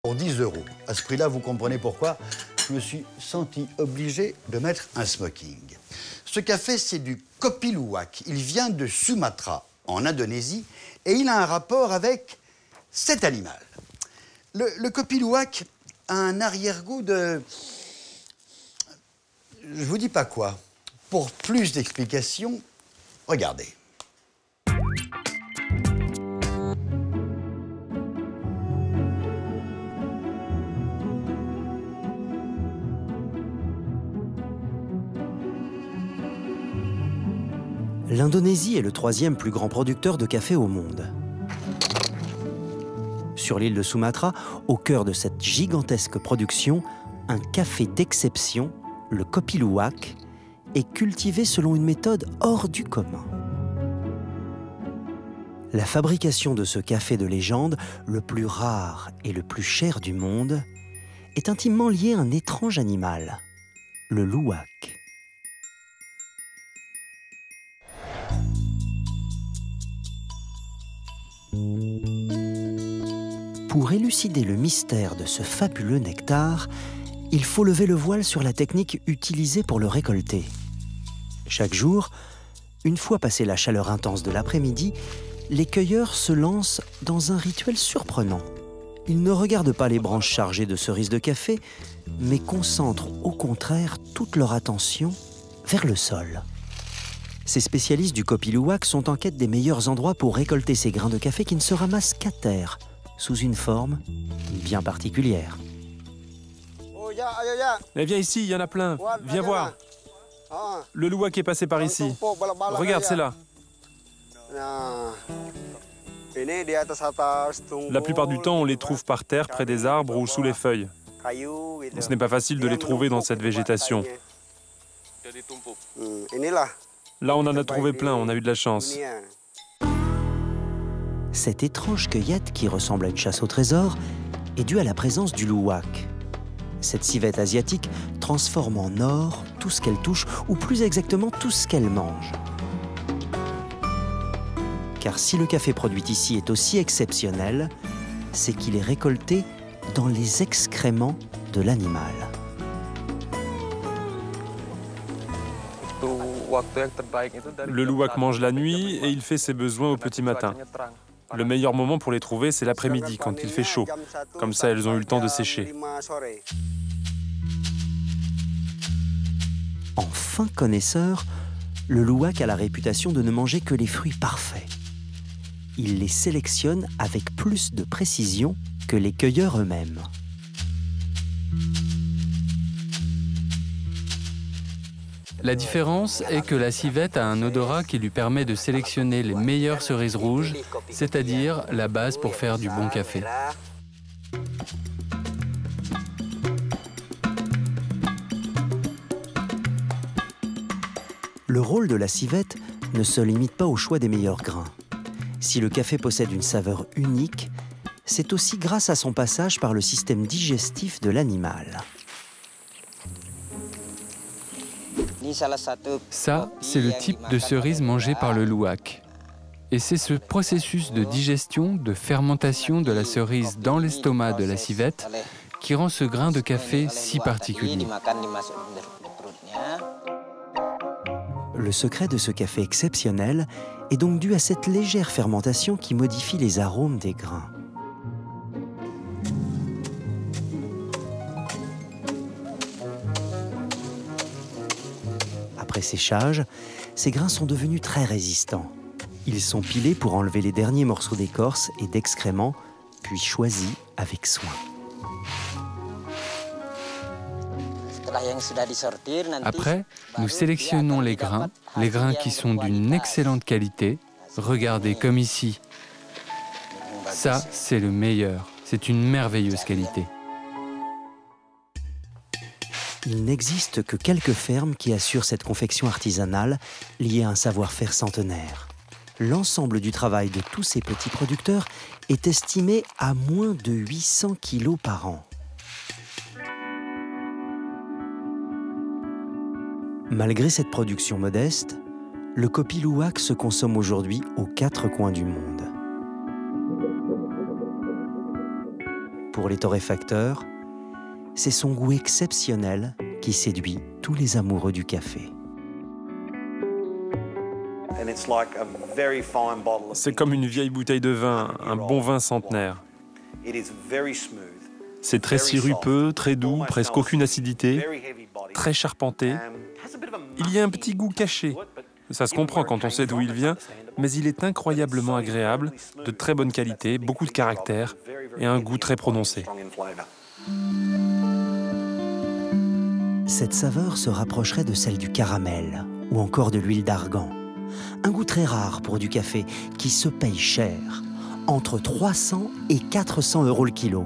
Pour 10 €. À ce prix-là, vous comprenez pourquoi je me suis senti obligé de mettre un smoking. Ce café, c'est du Kopi Luwak. Il vient de Sumatra, en Indonésie, et il a un rapport avec cet animal. Le Kopi Luwak a un arrière-goût de... Je vous dis pas quoi. Pour plus d'explications, regardez. L'Indonésie est le 3e plus grand producteur de café au monde. Sur l'île de Sumatra, au cœur de cette gigantesque production, un café d'exception, le Kopi Luwak, est cultivé selon une méthode hors du commun. La fabrication de ce café de légende, le plus rare et le plus cher du monde, est intimement liée à un étrange animal, le luwak. Pour élucider le mystère de ce fabuleux nectar, il faut lever le voile sur la technique utilisée pour le récolter. Chaque jour, une fois passée la chaleur intense de l'après-midi, les cueilleurs se lancent dans un rituel surprenant. Ils ne regardent pas les branches chargées de cerises de café, mais concentrent au contraire toute leur attention vers le sol. Ces spécialistes du Kopi Luwak sont en quête des meilleurs endroits pour récolter ces grains de café qui ne se ramassent qu'à terre, sous une forme bien particulière. Mais viens ici, il y en a plein. Viens voir. Le luwak est passé par ici. Regarde, c'est là. La plupart du temps, on les trouve par terre, près des arbres ou sous les feuilles. Ce n'est pas facile de les trouver dans cette végétation. Là, on en a trouvé plein, on a eu de la chance. Cette étrange cueillette, qui ressemble à une chasse au trésor, est due à la présence du luwak. Cette civette asiatique transforme en or tout ce qu'elle touche, ou plus exactement tout ce qu'elle mange. Car si le café produit ici est aussi exceptionnel, c'est qu'il est récolté dans les excréments de l'animal. Le luwak mange la nuit et il fait ses besoins au petit matin. Le meilleur moment pour les trouver, c'est l'après-midi, quand il fait chaud. Comme ça, elles ont eu le temps de sécher. En fin connaisseur, le luwak a la réputation de ne manger que les fruits parfaits. Il les sélectionne avec plus de précision que les cueilleurs eux-mêmes. La différence est que la civette a un odorat qui lui permet de sélectionner les meilleures cerises rouges, c'est-à-dire la base pour faire du bon café. Le rôle de la civette ne se limite pas au choix des meilleurs grains. Si le café possède une saveur unique, c'est aussi grâce à son passage par le système digestif de l'animal. Ça, c'est le type de cerise mangée par le luwak. Et c'est ce processus de digestion, de fermentation de la cerise dans l'estomac de la civette qui rend ce grain de café si particulier. Le secret de ce café exceptionnel est donc dû à cette légère fermentation qui modifie les arômes des grains. Après séchage, ces grains sont devenus très résistants. Ils sont pilés pour enlever les derniers morceaux d'écorce et d'excréments, puis choisis avec soin. Après, nous sélectionnons les grains qui sont d'une excellente qualité. Regardez, comme ici. Ça, c'est le meilleur. C'est une merveilleuse qualité. Il n'existe que quelques fermes qui assurent cette confection artisanale liée à un savoir-faire centenaire. L'ensemble du travail de tous ces petits producteurs est estimé à moins de 800 kilos par an. Malgré cette production modeste, le Kopi Luwak se consomme aujourd'hui aux 4 coins du monde. pour les torréfacteurs, c'est son goût exceptionnel qui séduit tous les amoureux du café. C'est comme une vieille bouteille de vin, un bon vin centenaire. C'est très sirupeux, très doux, presque aucune acidité, très charpenté. Il y a un petit goût caché. Ça se comprend quand on sait d'où il vient, mais il est incroyablement agréable, de très bonne qualité, beaucoup de caractère et un goût très prononcé. Cette saveur se rapprocherait de celle du caramel ou encore de l'huile d'argan. Un goût très rare pour du café qui se paye cher, entre 300 et 400 € le kilo.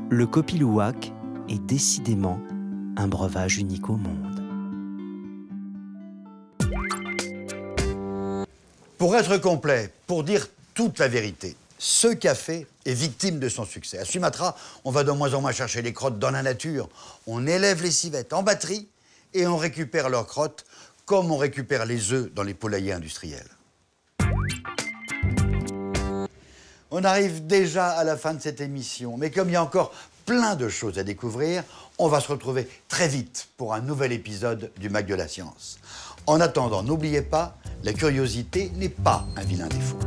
Le Kopi Luwak est décidément un breuvage unique au monde. Pour être complet, pour dire toute la vérité, ce café est victime de son succès. À Sumatra, on va de moins en moins chercher les crottes dans la nature. On élève les civettes en batterie et on récupère leurs crottes comme on récupère les œufs dans les poulaillers industriels. On arrive déjà à la fin de cette émission, mais comme il y a encore plein de choses à découvrir, on va se retrouver très vite pour un nouvel épisode du Mac de la Science. En attendant, n'oubliez pas, la curiosité n'est pas un vilain défaut.